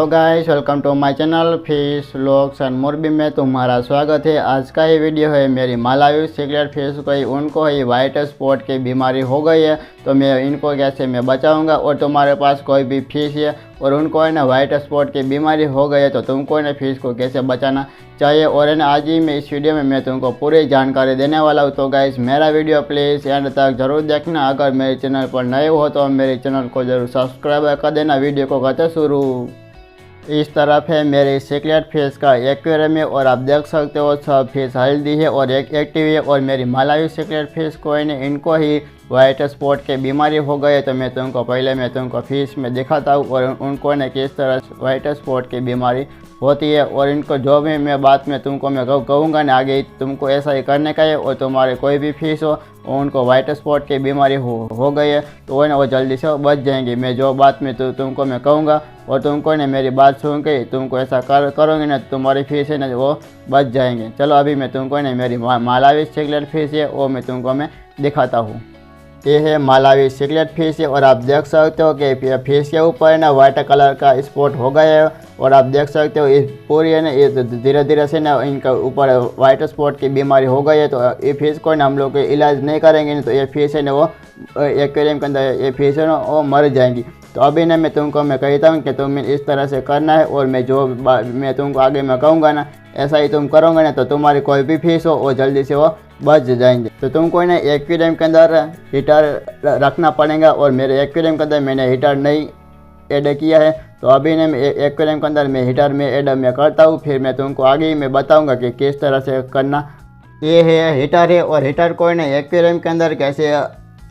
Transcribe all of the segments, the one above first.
Guys, welcome to my channel fish vlogs and Morbi में तुम्हारा स्वागत है। आज का ये वीडियो है मेरी मालावी सिगरेट फिश को उनको ये वाइट स्पॉट की बीमारी हो गई है, तो मैं इनको कैसे मैं बचाऊंगा। और तुम्हारे पास कोई भी फिश है और उनको है ना वाइट स्पॉट की बीमारी हो गई है, तो तुमको है ना फिश को कैसे बचाना चाहिए। और है ना आज ही मैं इस वीडियो में मैं तुमको पूरी जानकारी देने वाला हूँ। तो गाइस मेरा वीडियो प्लीज़ एंड तक जरूर देखना। अगर मेरे चैनल पर नए हो तो मेरे चैनल को जरूर सब्सक्राइब कर देना। वीडियो को करते शुरू। इस तरफ है मेरे सिगरेट फिश का एक्वेरियम है और आप देख सकते हो सब फिश हेल्दी है और एक एक्टिव है। और मेरी मालावी सिगरेट फिश को इनको ही वाइट स्पॉट की बीमारी हो गई है, तो मैं तुमको फिश में दिखाता हूँ और उनको न किस तरह वाइट स्पॉट की बीमारी होती है। और इनको जो भी मैं बात में तुमको मैं कहूँगा ना आगे तुमको ऐसा ही करने का है। और तुम्हारे कोई भी फिश हो उनको वाइट स्पॉट की बीमारी हो गई है तो वो जल्दी से बच जाएंगे। मैं जो बात में तुमको मैं कहूँगा और तुमको ने मेरी बात सुन के तुमको ऐसा करोगे ना तुम्हारी फिश है ना वो बच जाएंगे। चलो अभी मैं तुमको ना मेरी मालावी सिगरेट फिश है वो मैं तुमको मैं दिखाता हूँ। ये है मालावी सिगरेट फिश है और आप देख सकते हो कि फिश के ऊपर ना वाइट कलर का स्पॉट हो गया है। और आप देख सकते हो इस पूरी है ना ये धीरे धीरे से ना इनका ऊपर वाइट स्पॉट की बीमारी हो गई है। तो ये फिश को ना हम लोग इलाज नहीं करेंगे ना तो ये फिश है ना वो एक्वेरियम के अंदर ये फिश है ना वो मर जाएंगी। तो अभी ना मैं तुमको मैं कहता हूँ कि तुम इस तरह से करना है और मैं जो मैं तुमको आगे मैं कहूँगा ना ऐसा ही तुम करोगे ना तो तुम्हारी कोई भी फिश हो वो जल्दी से वो बच जाएंगे। तो तुमको ना एक्वेरियम के अंदर हीटर रखना पड़ेगा और मेरे एक्वेरियम के अंदर मैंने हीटर नहीं ऐड किया है। तो अभी ना एक्वेरियम के अंदर मैं हीटर में ऐड मैं करता हूँ, फिर मैं तुमको आगे ही मैं बताऊँगा कि किस तरह से करना। ये है हीटर है और हीटर को ना एक्वेरियम के अंदर कैसे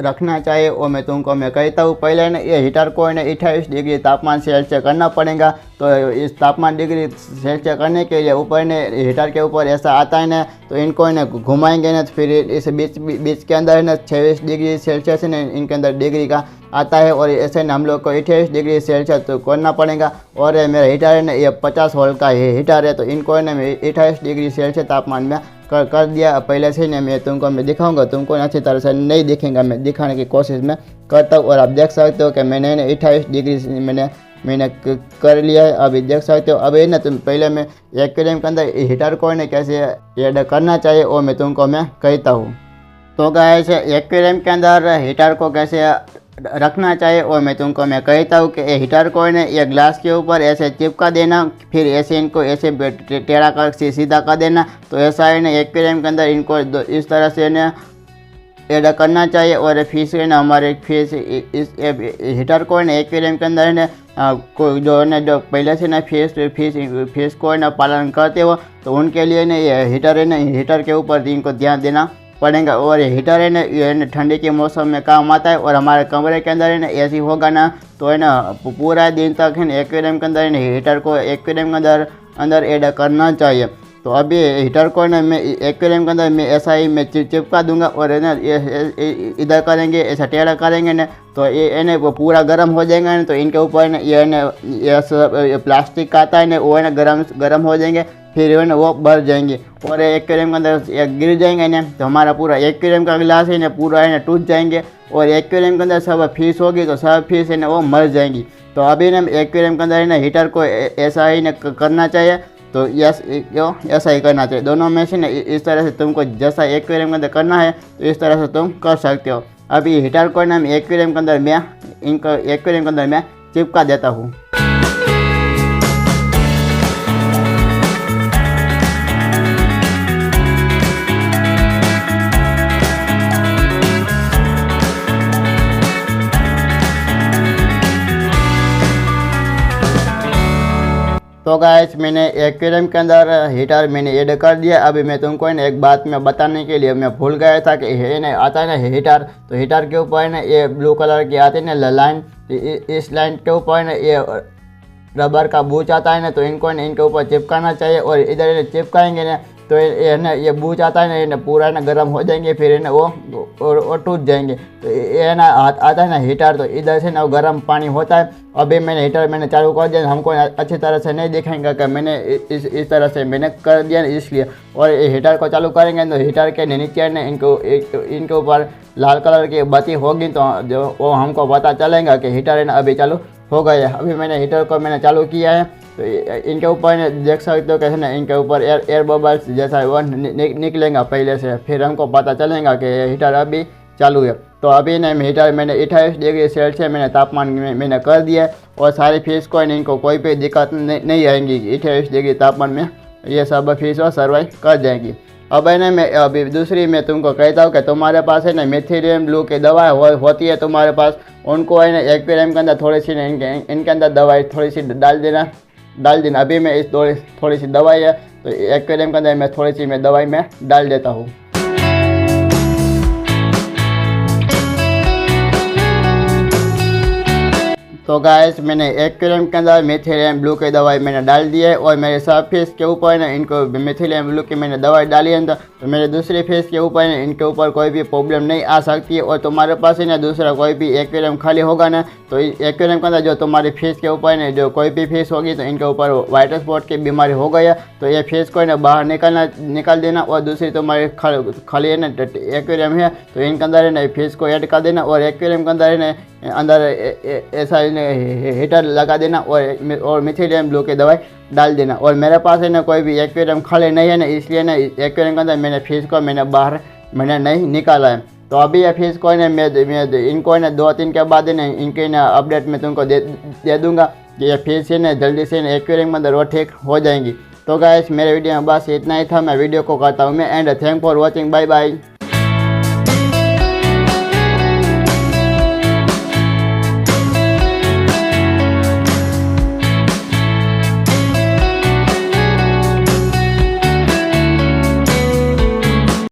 रखना चाहिए वो मैं तुमको मैं कहता हूँ। पहले ना ये हीटर को ना 28 डिग्री तापमान सेल्सियस करना पड़ेगा। तो इस तापमान डिग्री सेल्सियस करने के लिए ऊपर ने हीटर के ऊपर ऐसा आता है ना तो इनको ना घुमाएंगे ना तो फिर इस बीच के अंदर है ना 26 डिग्री सेल्सियस ने इनके अंदर डिग्री का आता है। और ऐसे ना हम लोग को 28 डिग्री सेल्सियस तो करना पड़ेगा। और मेरा हीटर है ना ये 50 वोल्ट का हीटर है तो इनको है ना 28 डिग्री सेल्सियस तापमान में कर दिया पहले से ना मैं तुमको मैं दिखाऊंगा। तुमको अच्छी तरह से नहीं दिखेगा, मैं दिखाने की कोशिश में करता हूँ। और आप देख सकते हो कि मैंने 28 डिग्री मैंने कर लिया है। अभी देख सकते हो। अभी ना तुम पहले मैं एक्वेरियम के अंदर हीटर को ना कैसे ऐड करना चाहिए वो मैं तुमको मैं कहता हूँ। तो गाइस एक्वेरियम के अंदर हीटर को कैसे रखना चाहिए और मैं तुमको मैं कहता हूँ कि हीटर को ना ये ग्लास के ऊपर ऐसे चिपका देना, फिर ऐसे इनको ऐसे टेढ़ा कर सीधा कर देना। तो ऐसा है ना एक्वेरियम के अंदर इनको इस तरह से ना ऐड करना चाहिए। और फिश है ना हमारे फिश इस हीटर को ना एक्वेरियम के अंदर है ना जो है ना जो पहले से ना फिश को है ना पालन करते हो तो उनके लिए ना ये हीटर है ना हीटर के ऊपर इनको ध्यान देना पड़ेगा। और हीटर है ना ठंडी के मौसम में काम आता है। और हमारे कमरे के अंदर है ना एसी होगा ना तो है ना पूरा दिन तक है ना एक्वेरियम के अंदर है ना हीटर को एक्वेरियम के अंदर ऐड करना चाहिए। तो अभी हीटर को ना मैं एक्वेरियम के अंदर मैं ऐसा ही मैं चिपका दूंगा और है ना इधर करेंगे ऐसा टेढ़ा करेंगे ना तो ये ना वो पूरा गर्म हो जाएगा ना तो इनके ऊपर ना ये प्लास्टिक का आता है ना वो है ना गर्म हो जाएंगे, फिर है ना वो भर जाएंगे और एक्वेरियम के अंदर गिर जाएंगे ना तो हमारा पूरा एक्वेरियम का गिलास है ना पूरा है ना टूट जाएंगे और एक्वेरियम के अंदर सब फिश होगी तो सब फिश है ना वो मर जाएंगी। तो अभी ना एक्वेरियम के अंदर है ना हीटर को ऐसा ही ना करना चाहिए। तो ऐसा ही करना चाहिए दोनों में से ना इस तरह से तुमको जैसा एक्वेरियम के अंदर करना है तो इस तरह से तुम कर सकते हो। अभी हीटर को ना एक्वेरियम के अंदर मैं इनको एक्वेरियम के अंदर मैं चिपका देता हूँ। तो गाइस मैंने एक्वेरियम के अंदर हीटर मैंने ऐड कर दिया। अभी मैं तुमको ना एक बात में बताने के लिए मैं भूल गया था कि ये ना आता है ना हीटर तो हीटर के ऊपर ना ये ब्लू कलर की आती है ना लाइन, इस लाइन के ऊपर ना ये रबर का बूच आता है ना तो इनको ना इनके ऊपर चिपकाना चाहिए। और इधर चिपकाएंगे ना तो ये बूच आता है ना पूरा ना गर्म हो जाएंगे, फिर है ना वो टूट जाएंगे। तो ये ना आता है ना हीटर तो इधर से ना वो गर्म पानी होता है। अभी मैंने हीटर मैंने चालू कर दिया, हमको अच्छी तरह से नहीं दिखाएंगे कि मैंने इस तरह से मैंने कर दिया इसलिए। और हीटर को चालू करेंगे तो हीटर के नीचे ने इनके ऊपर लाल कलर की बत्ती होगी तो जो वो हमको पता चलेगा कि हीटर है ना अभी चालू हो गया है। अभी मैंने हीटर को मैंने चालू किया है, तो इनके ऊपर देख सकते हो कैसे ना, इनके ऊपर एयर बबल्स जैसा वो निकलेगा पहले से, फिर हमको पता चलेगा कि हीटर अभी चालू है। तो अभी ना हीटर मैंने 28 डिग्री सेल्सियस मैंने तापमान मैंने कर दिया है, और सारी फिश को इनको कोई भी दिक्कत नहीं आएंगी। 28 डिग्री तापमान में ये सब फिश सर्वाइव कर जाएंगी। अब है ना, मैं अभी दूसरी मैं तुमको कहता हूँ कि तुम्हारे पास है ना मिथिलियम ब्लू की दवा होती है तुम्हारे पास, उनको है ना एक्वेरियम के अंदर थोड़ी सी इनके अंदर दवाई थोड़ी सी डाल देना। अभी मैं इस थोड़ी सी दवाई है, तो एक्वेरियम के अंदर मैं थोड़ी सी मैं दवाई में डाल देता हूँ। तो गाइस मैंने एक्वेरियम के अंदर मिथिलियम ब्लू की दवाई मैंने डाल दी है, और मेरे सब फिश के ऊपर ना इनको मिथिलियम ब्लू की मैंने दवाई डाली है, तो मेरे दूसरे फिश के ऊपर इनके ऊपर कोई भी प्रॉब्लम नहीं आ सकती है। और तुम्हारे पास है ना दूसरा कोई भी एक्वेरियम खाली होगा ना, तो एक्वेरियम के अंदर जो तुम्हारी फिश के ऊपर ना जो कोई भी फिश होगी तो इनके ऊपर व्हाइट स्पॉट की बीमारी हो गई है, तो ये फिश को ना बाहर निकाल देना। और दूसरी तुम्हारी खाली है ना एक्वेरियम है, तो इनके अंदर है ना फिश को ऐड कर देना, और एक्वेरियम के अंदर है ना अंदर ऐसा हीटर लगा देना, और मिथिलियम ब्लू की दवाई डाल देना। और मेरे पास है ना कोई भी एक्वेरियम खाली नहीं है ना, इसलिए ना एक्वेरियम के अंदर मैंने फिश को मैंने बाहर मैंने नहीं निकाला है। तो अभी ये फिश को ना मैं इनको है ना 2-3 के बाद है ना इनके ना अपडेट में तुमको दे दूंगा कि ये फिश है ना जल्दी से ना एक्वेरियम के अंदर वो ठीक हो जाएंगी। तो गाइस मेरे वीडियो में बस इतना ही था। मैं वीडियो को करता हूँ मैं and thank for watching, bye bye.